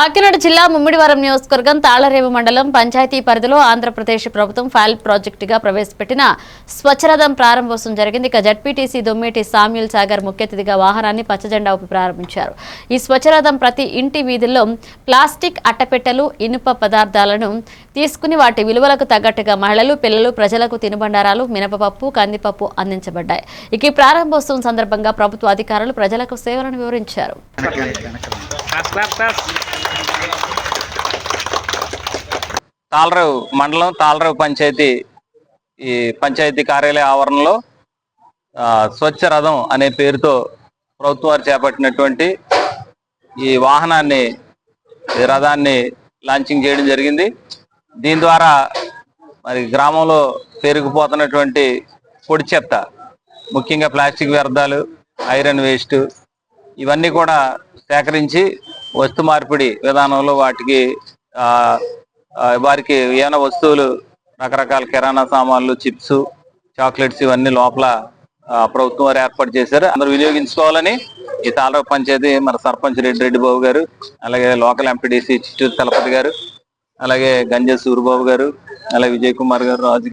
కాకినాడ జిల్లా ముమ్మిడివరం నియోజకవర్గం తాళరేవు మండలం పంచాయతీ పరిధిలో ఆంధ్రప్రదేశ్ ప్రభుత్వం ఫైల్ ప్రాజెక్టుగా ప్రవేశపెట్టిన స్వచ్ఛరథం ప్రారంభోత్సవం జరిగింది. ఇక జడ్పీటీసీ దొమ్మేటి సామ్యూల్ సాగర్ ముఖ్య అతిథిగా వాహనాన్ని పచ్చజెండా ఊపి ప్రారంభించారు. ఈ స్వచ్ఛరథం ప్రతి ఇంటి వీధుల్లో ప్లాస్టిక్ అట్టపెట్టెలు, ఇనుప పదార్థాలను తీసుకుని వాటి విలువలకు తగ్గట్టుగా మహిళలు, పిల్లలు, ప్రజలకు తినుబండారాలు, మినపపప్పు, కందిపప్పు అందించబడ్డాయి. ఇక ఈ ప్రారంభోత్సవం సందర్భంగా ప్రభుత్వ అధికారులు ప్రజలకు సేవలను వివరించారు. తాళరేవు మండలం తాళరేవు పంచాయతీ ఈ పంచాయతీ కార్యాలయ ఆవరణలో స్వచ్ఛ రథం అనే పేరుతో ప్రభుత్వం వారు చేపట్టినటువంటి ఈ వాహనాన్ని రథాన్ని లాంచింగ్ చేయడం జరిగింది. దీని ద్వారా మరి గ్రామంలో పెరిగిపోతున్నటువంటి పొడి చెత్త, ముఖ్యంగా ప్లాస్టిక్ వ్యర్థాలు, ఐరన్ వేస్ట్ ఇవన్నీ కూడా సేకరించి వస్తు మార్పిడి విధానంలో వారికి ఏమైనా వస్తువులు, రకరకాల కిరాణా సామాన్లు, చిప్స్, చాక్లెట్స్ ఇవన్నీ లోపల ప్రభుత్వం వారు ఏర్పాటు చేశారు. అందరూ వినియోగించుకోవాలని ఈ తాళరేవు పంచాయతీ మన సర్పంచ్ రెడ్డి బాబు గారు, అలాగే లోకల్ ఎంపీడీసీ చిట్టూరు తలపతి గారు, అలాగే గంజ సూరిబాబు గారు, అలాగే విజయ్ కుమార్ గారు, రాజు